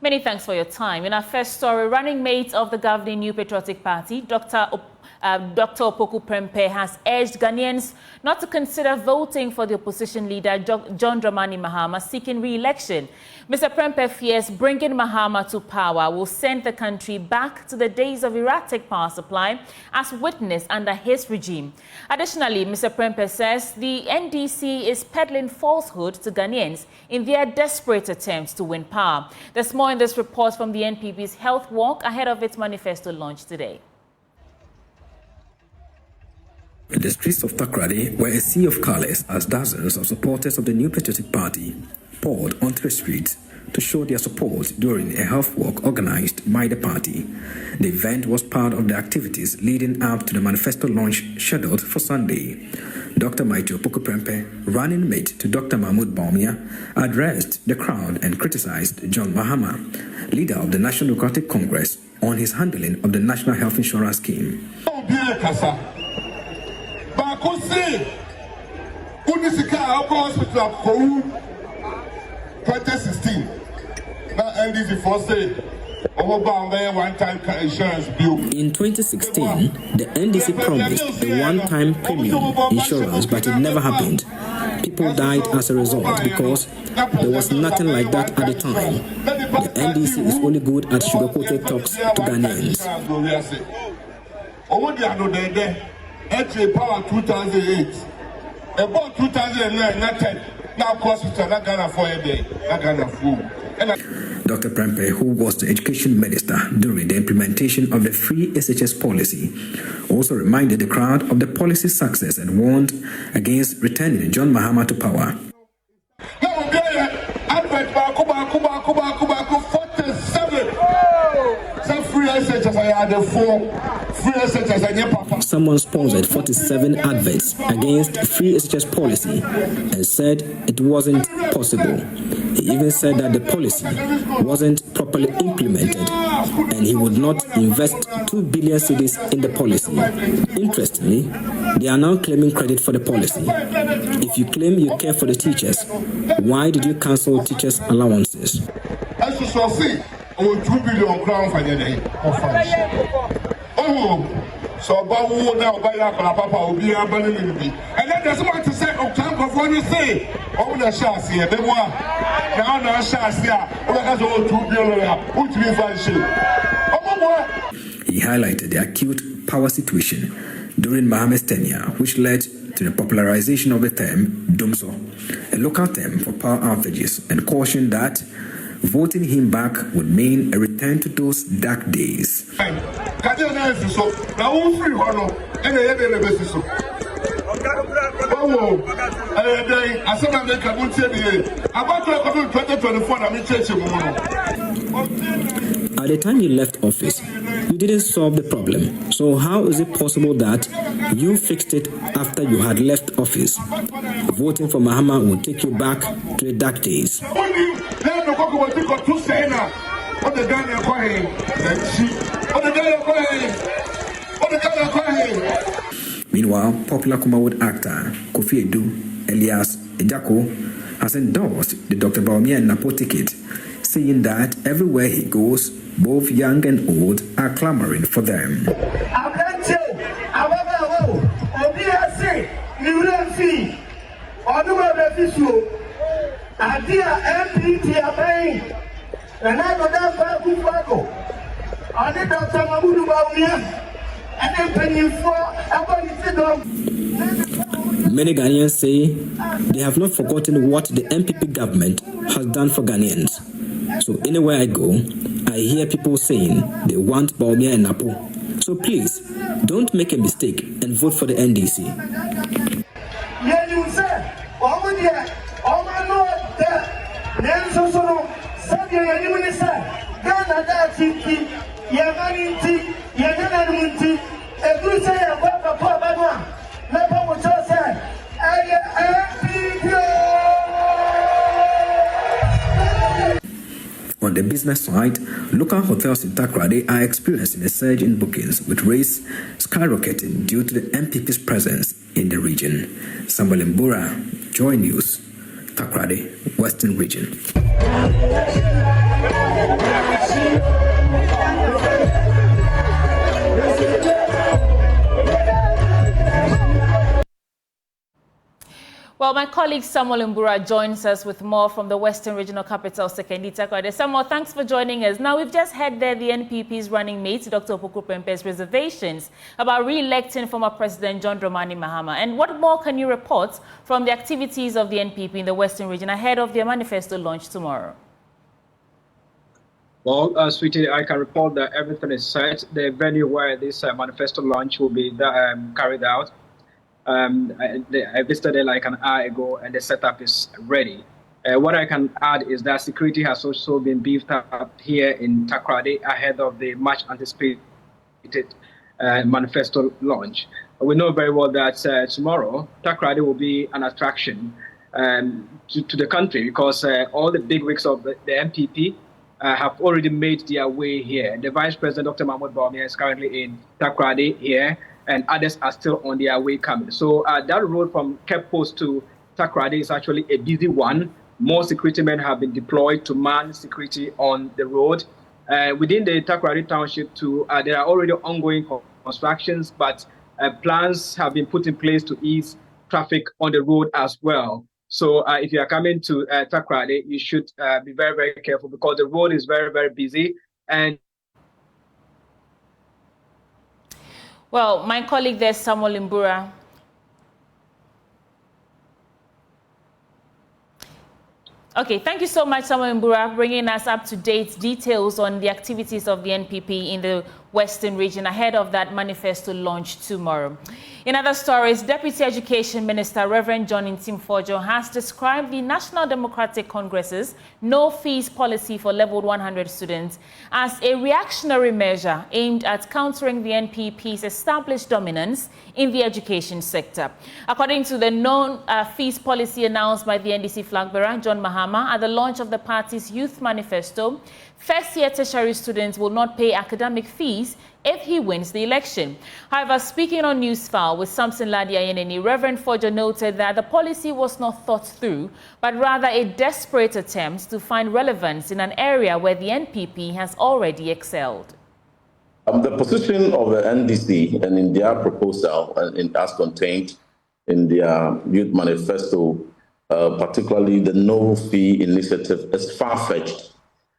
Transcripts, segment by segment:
Many thanks for your time. In our first story, running mate of the governing New Patriotic Party, Dr. Opoku Prempeh has urged Ghanaians not to consider voting for the opposition leader, John Dramani Mahama, seeking re-election. Mr. Prempeh fears bringing Mahama to power will send the country back to the days of erratic power supply as witnessed under his regime. Additionally, Mr. Prempeh says the NDC is peddling falsehood to Ghanaians in their desperate attempts to win power. There's more in this report from the NPP's Health Walk ahead of its manifesto launch today. The streets of Takoradi were a sea of colors as dozens of supporters of the New Patriotic Party poured onto the streets to show their support during a health walk organized by the party. The event was part of the activities leading up to the manifesto launch scheduled for Sunday. Dr. Opoku Prempeh, running mate to Dr. Mahmoud Bawumia, addressed the crowd and criticized John Mahama, leader of the National Democratic Congress, on his handling of the National Health Insurance Scheme. Hospital 2016. NDC in 2016, the NDC promised a one-time premium insurance, but it never happened. People died as a result because there was nothing like that at the time. The NDC is only good at sugar-coated talks to Ghanaians. Power 2008. About 2009, not 10. Now, hospital, not Ghana for a day, not Ghana food. Dr. Prempeh, who was the education minister during the implementation of the free SHS policy, also reminded the crowd of the policy's success and warned against returning John Mahama to power. Someone sponsored 47 adverts against free SHS policy and said it wasn't possible. He even said that the policy wasn't properly implemented and he would not invest 2 billion cedis in the policy. Interestingly, they are now claiming credit for the policy. If you claim you care for the teachers, why did you cancel teachers' allowances? Oh, 2 billion crown for the day. So now Papa will be abandoning me. And then there's someone to say, oh, time before you say, oh, the shots here, they were now the shots here, because 2 billion, which means he highlighted the acute power situation during Mahama's tenure, which led to the popularization of the term dumsor, a local term for power outages, and cautioned that voting him back would mean a return to those dark days. At the time you left office, you didn't solve the problem. So how is it possible that you fixed it after you had left office? Voting for Mahama will take you back to the dark days. Meanwhile, popular Kumawood actor Kofi Edu Elias Ejako has endorsed the Dr. Bawumia and Napo ticket, saying that everywhere he goes, both young and old are clamoring for them. Many Ghanaians say they have not forgotten what the MPP government has done for Ghanaians. So anywhere I go, I hear people saying they want Bawumia and Napo. So please, don't make a mistake and vote for the NDC. On the business side, local hotels in Takoradi are experiencing a surge in bookings, with rates skyrocketing due to the MPP's presence in the region. Samuel Mbura, Joy News, Takoradi, Western Region. Well, my colleague Samuel Mbura joins us with more from the Western Regional Capital, Sekondi Takoradi. Samuel, thanks for joining us. Now, we've just heard there the NPP's running mate, Dr. Opoku Prempeh's reservations about re-electing former President John Dramani Mahama. And what more can you report from the activities of the NPP in the Western region ahead of their manifesto launch tomorrow? Well, sweetie, I can report that everything is set. The venue where this manifesto launch will be carried out. I visited it like an hour ago, and the setup is ready. What I can add is that security has also been beefed up here in Takoradi ahead of the much anticipated manifesto launch. We know very well that tomorrow Takoradi will be an attraction to the country because all the bigwigs of the MPP have already made their way here. The Vice President, Dr. Mahmoud Bawumia, is currently in Takoradi here, and others are still on their way coming. So that road from Cape Post to Takoradi is actually a busy one. More security men have been deployed to man security on the road. Within the Takoradi township too, there are already ongoing constructions, but plans have been put in place to ease traffic on the road as well. So if you are coming to Takoradi, you should be very, very careful because the road is very, very busy. And well, my colleague there, Samuel Mbura. Okay, thank you so much, Samuel Mbura, bringing us up-to-date details on the activities of the NPP in the Western region ahead of that manifesto launch tomorrow. In other stories, Deputy Education Minister Reverend John Ntimfojo has described the National Democratic Congress's no-fees policy for level 100 students as a reactionary measure aimed at countering the NPP's established dominance in the education sector. According to the non-fees policy announced by the NDC flag bearer, John Mahama, at the launch of the party's youth manifesto, first-year tertiary students will not pay academic fees if he wins the election. However, speaking on Newsfile with Samson Ladiayeneni, Reverend Fojo noted that the policy was not thought through, but rather a desperate attempt to find relevance in an area where the NPP has already excelled. The position of the NDC and in their proposal, and as contained in their youth manifesto, particularly the no-fee initiative, is far-fetched.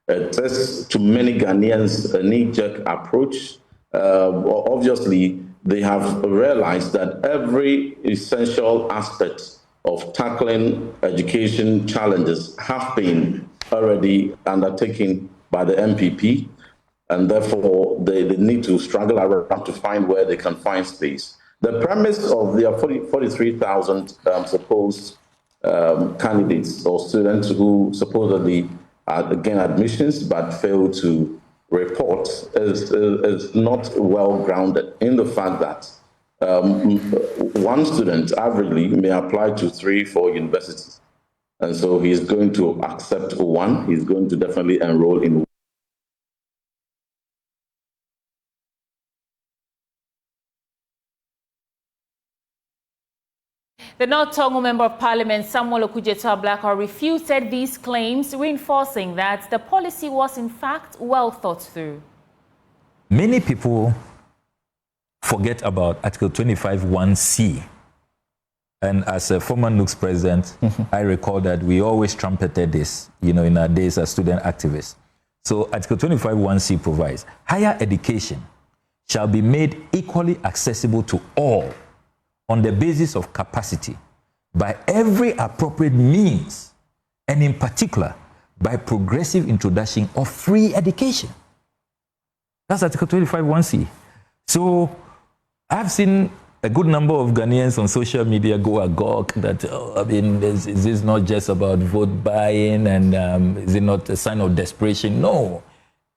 It is, to many Ghanaians, a knee-jerk approach. Obviously, they have realized that every essential aspect of tackling education challenges have been already undertaken by the MPP, and therefore they need to struggle around to find where they can find space. The premise of their 43,000 supposed candidates or students who supposedly gain admissions but fail to report is not well grounded in the fact that one student averagely may apply to 3-4 universities. And so he's going to accept one, he's going to definitely enroll in one. The North Tongo Member of Parliament, Samuel Okudzeto-Ablakwa, refuted these claims, reinforcing that the policy was in fact well thought through. Many people forget about Article 25(1)(c). And as a former NUCS president, I recall that we always trumpeted this, in our days as student activists. So Article 25(1)(c) provides, higher education shall be made equally accessible to all on the basis of capacity, by every appropriate means, and in particular, by progressive introduction of free education. That's Article 25(1)(c). So I've seen a good number of Ghanaians on social media go agog that, is this not just about vote buying and is it not a sign of desperation? No,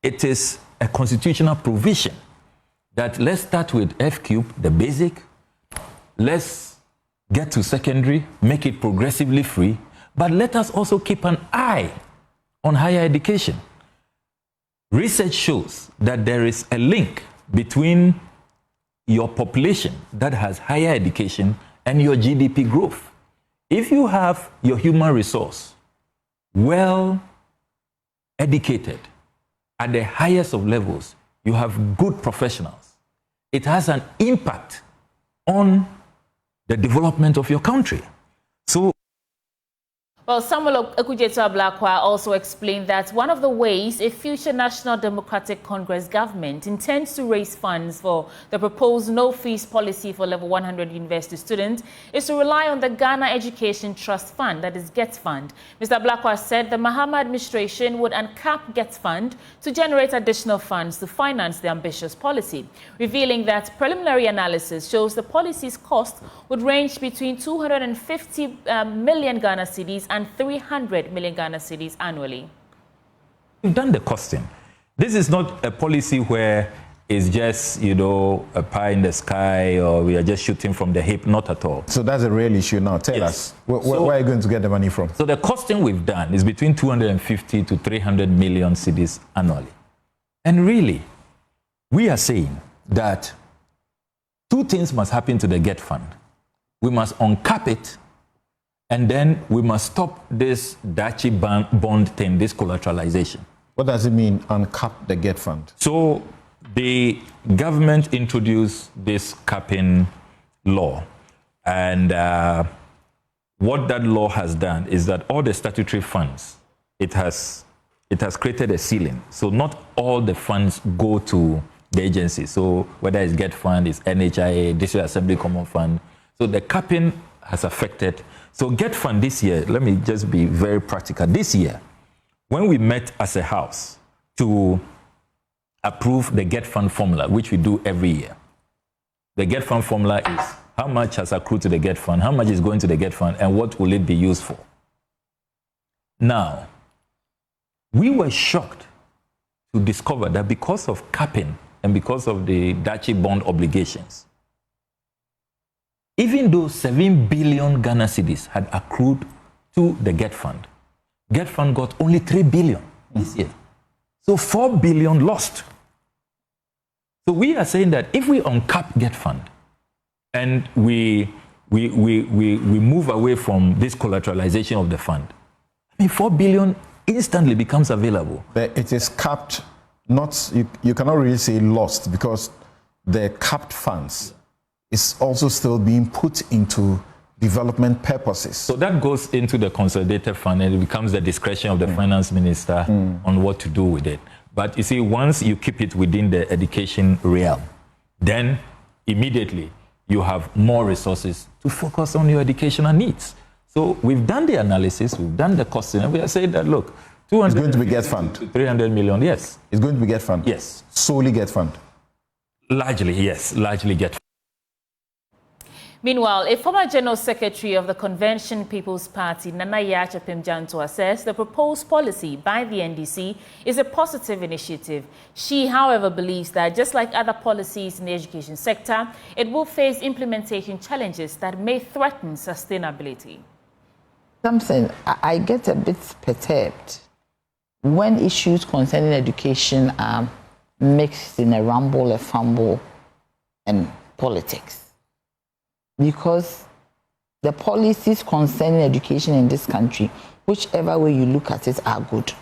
it is a constitutional provision that let's start with F3, the basic. Let's get to secondary, make it progressively free, but let us also keep an eye on higher education. Research shows that there is a link between your population that has higher education and your GDP growth. If you have your human resource well educated at the highest of levels, you have good professionals, it has an impact on the development of your country. So Well, Samuel Okujeto-Ablakwa also explained that one of the ways a future National Democratic Congress government intends to raise funds for the proposed no-fees policy for level 100 university students is to rely on the Ghana Education Trust Fund, that is GET Fund. Mr. Ablakwa said the Mahama administration would uncap GET Fund to generate additional funds to finance the ambitious policy, revealing that preliminary analysis shows the policy's cost would range between 250 million Ghana cedis and 300 million Ghana cedis annually. We've done the costing. This is not a policy where it's just, a pie in the sky or we are just shooting from the hip, not at all. So that's a real issue now. Tell us, where are you going to get the money from? So the costing we've done is between 250 to 300 million cedis annually. And really, we are saying that two things must happen to the GET Fund. We must uncap it, and then we must stop this Dachi bond thing, this collateralization. What does it mean, uncap the GET Fund? So the government introduced this capping law. And what that law has done is that all the statutory funds, it has created a ceiling. So not all the funds go to the agency. So whether it's GET Fund, it's NHIA, District Assembly Common Fund. So the capping has affected. So GET Fund this year, let me just be very practical. This year, when we met as a house to approve the GET Fund formula, which we do every year, the GET Fund formula is how much has accrued to the GET Fund, how much is going to the GET Fund, and what will it be used for. Now, we were shocked to discover that because of capping and because of the Dachi bond obligations, even though 7 billion Ghana cedis had accrued to the GET Fund got only 3 billion this year. So 4 billion lost. So we are saying that if we uncap GET Fund and we move away from this collateralization of the fund, 4 billion instantly becomes available. But it is capped, you cannot really say lost, because the capped funds is also still being put into development purposes. So that goes into the consolidated fund and it becomes the discretion of the finance minister on what to do with it. But you see, once you keep it within the education realm, then immediately you have more resources to focus on your educational needs. So we've done the analysis, we've done the costing, and we are saying that, look, 200 it's going to be GET Fund. To 300 million, yes. It's going to be GET Fund? Yes. Solely GET Fund? Largely, yes. Largely GET Fund. Meanwhile, a former General Secretary of the Convention People's Party, Nana Yacha Pimjantoa, says the proposed policy by the NDC is a positive initiative. She, however, believes that just like other policies in the education sector, it will face implementation challenges that may threaten sustainability. Something I get a bit perturbed when issues concerning education are mixed in a rumble, a fumble, and politics. Because the policies concerning education in this country, whichever way you look at it, are good.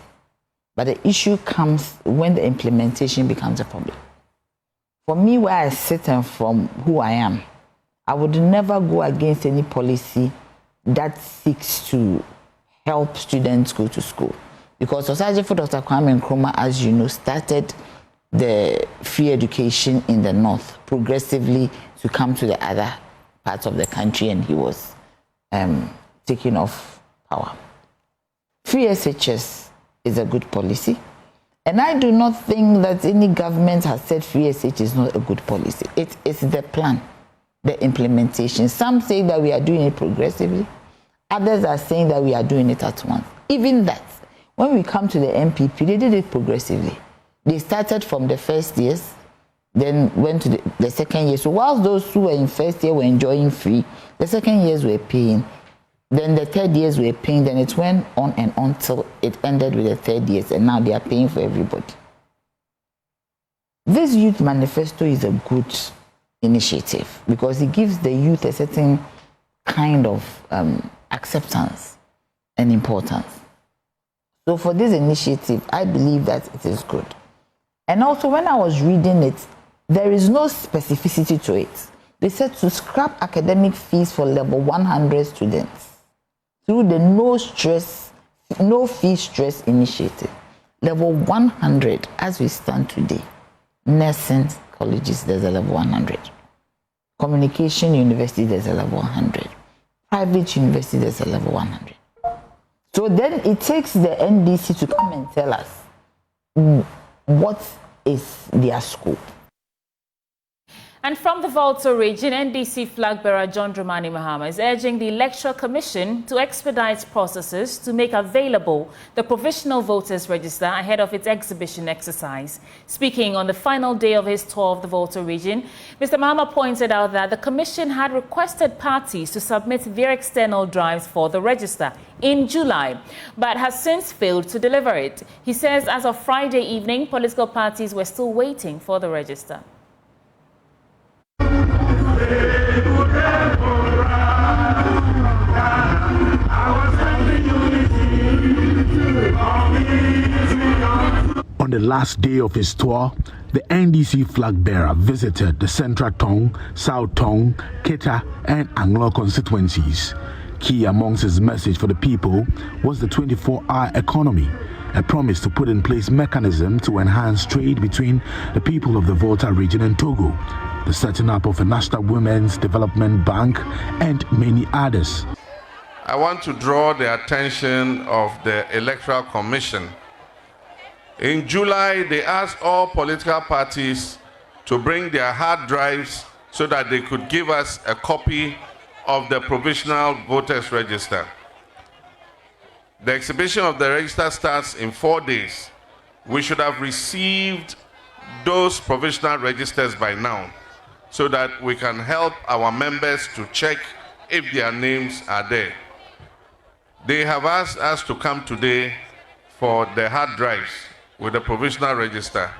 But the issue comes when the implementation becomes a problem. For me, where I sit and from who I am, I would never go against any policy that seeks to help students go to school. Because Society for Dr. Kwame Nkrumah, as you know, started the free education in the north progressively to come to the other parts of the country, and he was taking off power. Free SHS is a good policy, and I do not think that any government has said free SHS is not a good policy. It is the plan, the implementation. Some say that we are doing it progressively, others are saying that we are doing it at once. Even that, when we come to the MPP, they did it progressively. They started from the first years, then went to the second year. So whilst those who were in first year were enjoying free, the second years were paying. Then the third years were paying. Then it went on and on till it ended with the third years, and now they are paying for everybody. This youth manifesto is a good initiative because it gives the youth a certain kind of acceptance and importance. So for this initiative, I believe that it is good. And also when I was reading it, there is no specificity to it. They said to scrap academic fees for level 100 students. through the no fee stress initiative. Level 100, as we stand today, nursing colleges, there's a level 100. Communication university, there's a level 100. Private university, there's a level 100. So then it takes the NDC to come and tell us what is their scope. And from the Volta region, NDC flag bearer John Dramani Mahama is urging the Electoral Commission to expedite processes to make available the provisional voters register ahead of its exhibition exercise. Speaking on the final day of his tour of the Volta region, Mr. Mahama pointed out that the Commission had requested parties to submit their external drives for the register in July, but has since failed to deliver it. He says as of Friday evening, political parties were still waiting for the register. On the last day of his tour, the NDC flag bearer visited the Central Tong, South Tong, Keta, and Anglo constituencies. Key amongst his message for the people was the 24-hour economy, a promise to put in place mechanism to enhance trade between the people of the Volta region and Togo, the setting up of a National Women's Development Bank, and many others. I want to draw the attention of the Electoral Commission. In July, they asked all political parties to bring their hard drives so that they could give us a copy of the provisional voters register. The exhibition of the register starts in 4 days. We should have received those provisional registers by now so that we can help our members to check if their names are there. They have asked us to come today for the hard drives with the provisional register.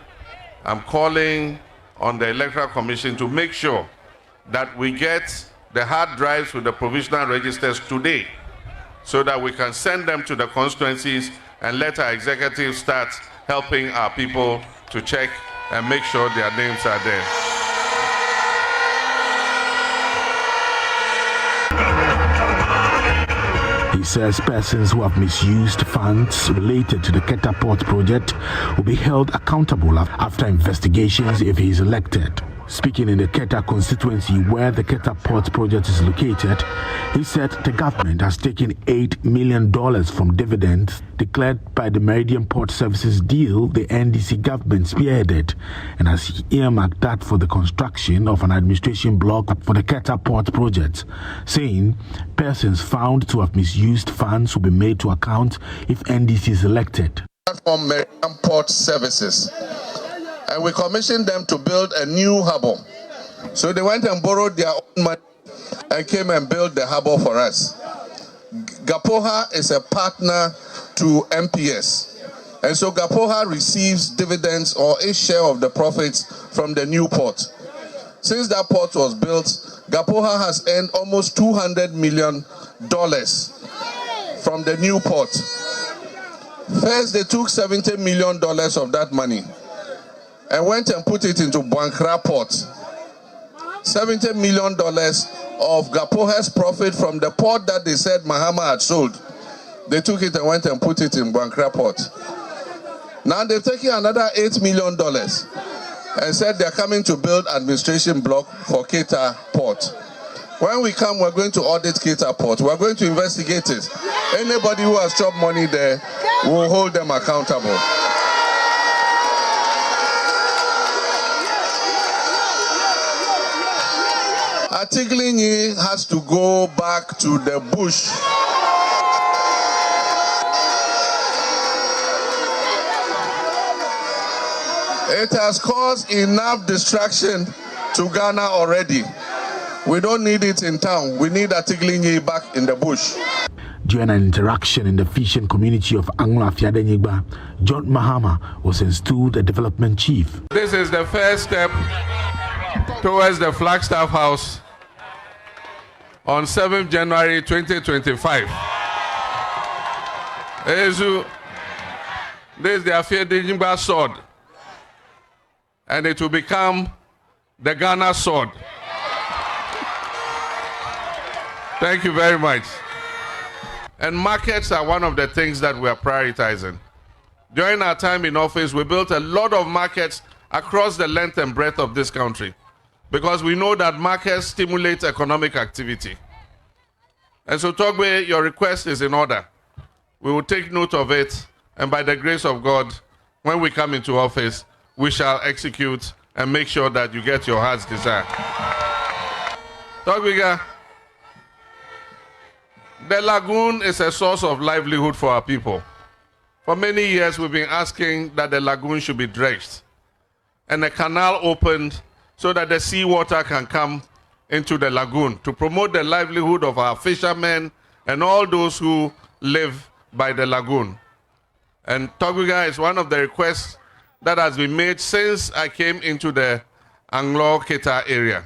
I'm calling on the Electoral Commission to make sure that we get the hard drives with the provisional registers today so that we can send them to the constituencies and let our executives start helping our people to check and make sure their names are there. He says persons who have misused funds related to the Keta Port project will be held accountable after investigations if he is elected. Speaking in the Keta constituency where the Keta Port project is located, he said the government has taken $8 million from dividends declared by the Meridian Port Services deal the NDC government spearheaded, and has earmarked that for the construction of an administration block for the Keta Port project, saying persons found to have misused funds will be made to account if NDC is elected. From Meridian Port Services. And we commissioned them to build a new harbour. So they went and borrowed their own money and came and built the harbour for us. Gapoha is a partner to MPS. And so Gapoha receives dividends or a share of the profits from the new port. Since that port was built, Gapoha has earned almost $200 million from the new port. First, they took $70 million of that money and went and put it into Buankra Port. $70 million of Gapoha's profit from the port that they said Mahama had sold. They took it and went and put it in Buankra Port. Now they've taken another $8 million and said they're coming to build administration block for Keta Port. When we come, we're going to audit Keta Port. We're going to investigate it. Anybody who has chopped money there, we'll hold them accountable. Atiglinyi has to go back to the bush. It has caused enough distraction to Ghana already. We don't need it in town. We need Atiglinyi back in the bush. During an interaction in the fishing community of Anglo Afiadenyigba, John Mahama was installed a development chief. This is the first step towards the Flagstaff House on 7th January 2025. This is the Afiadenyigba sword, and it will become the Ghana sword. Thank you very much. And markets are one of the things that we are prioritizing. During our time in office, we built a lot of markets across the length and breadth of this country because we know that markets stimulate economic activity. And so, Togbe, your request is in order. We will take note of it, and by the grace of God, when we come into office, we shall execute and make sure that you get your heart's desire. Togbiga, the lagoon is a source of livelihood for our people. For many years, we've been asking that the lagoon should be dredged and a canal opened so that the seawater can come into the lagoon to promote the livelihood of our fishermen and all those who live by the lagoon. And Togbiga is one of the requests that has been made since I came into the Anglo-Keta area.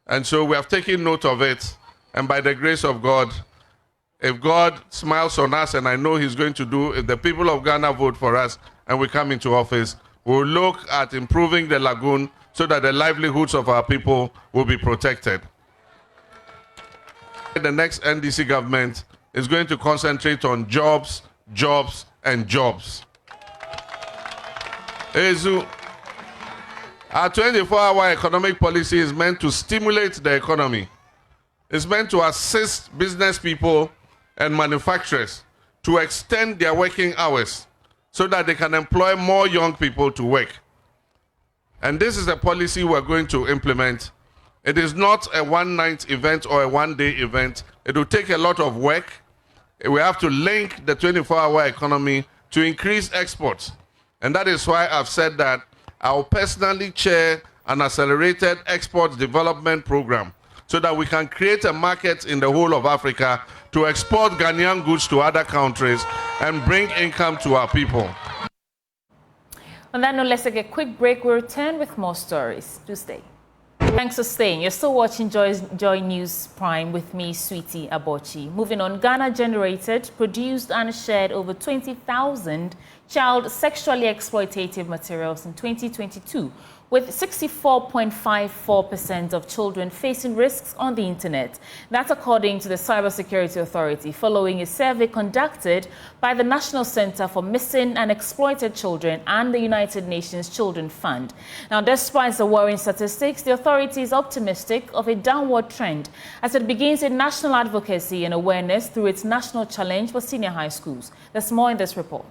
And so we have taken note of it, and by the grace of God, if God smiles on us, and I know he's going to do, if the people of Ghana vote for us and we come into office, we'll look at improving the lagoon so that the livelihoods of our people will be protected. The next NDC government is going to concentrate on jobs, jobs, and jobs. Our 24-hour economic policy is meant to stimulate the economy. It's meant to assist business people and manufacturers to extend their working hours so that they can employ more young people to work. And this is a policy we're going to implement. It is not a one-night event or a one-day event. It will take a lot of work. We have to link the 24-hour economy to increase exports. And that is why I've said that I'll personally chair an accelerated export development program so that we can create a market in the whole of Africa to export Ghanaian goods to other countries and bring income to our people. On that note, let's take a quick break. We'll return with more stories. Do stay. Thanks for staying. You're still watching Joy News Prime with me, Sweetie Abochi. Moving on, Ghana generated, produced and shared over 20,000 child sexually exploitative materials in 2022, with 64.54% of children facing risks on the internet. That's according to the Cybersecurity Authority, following a survey conducted by the National Center for Missing and Exploited Children and the United Nations Children Fund. Now, despite the worrying statistics, the authority is optimistic of a downward trend as it begins a national advocacy and awareness through its national challenge for senior high schools. There's more in this report.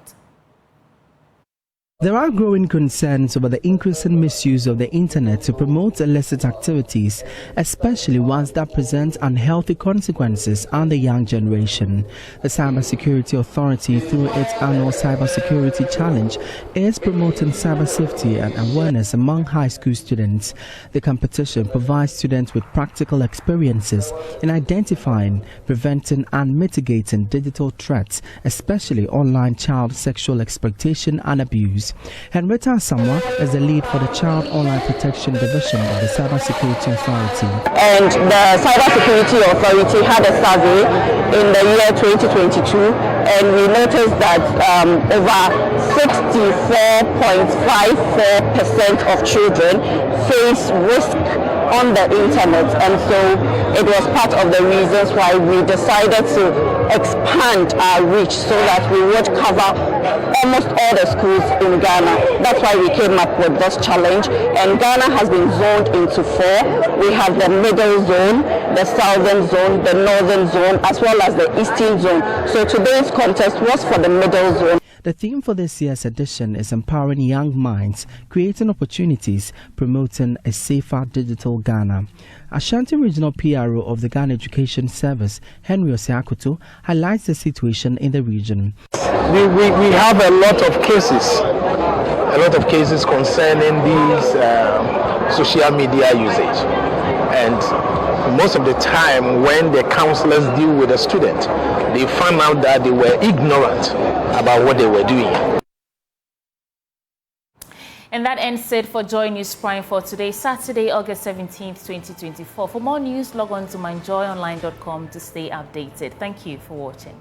There are growing concerns over the increasing misuse of the internet to promote illicit activities, especially ones that present unhealthy consequences on the young generation. The Cybersecurity Authority, through its annual Cybersecurity Challenge, is promoting cyber safety and awareness among high school students. The competition provides students with practical experiences in identifying, preventing and mitigating digital threats, especially online child sexual exploitation and abuse. Henrietta Asamoah is the lead for the Child Online Protection Division of the Cybersecurity Authority. And the Cybersecurity Authority had a survey in the year 2022, and we noticed that over 64.54% of children face risk on the internet, and so it was part of the reasons why we decided to expand our reach so that we would cover almost all the schools in Ghana. That's why we came up with this challenge, and Ghana has been zoned into 4. We have the middle zone, the southern zone, the northern zone, as well as the eastern zone. So today's contest was for the middle zone. The theme for this year's edition is empowering young minds, creating opportunities, promoting a safer digital Ghana. Ashanti Regional PRO of the Ghana Education Service, Henry Osiakoto, highlights the situation in the region. We have a lot of cases concerning these social media usage. And most of the time when the counselors deal with a student, they found out that they were ignorant about what they were doing. And that ends it for Joy News Prime for today, Saturday, August 17th, 2024. For more news, log on to myjoyonline.com to stay updated. Thank you for watching.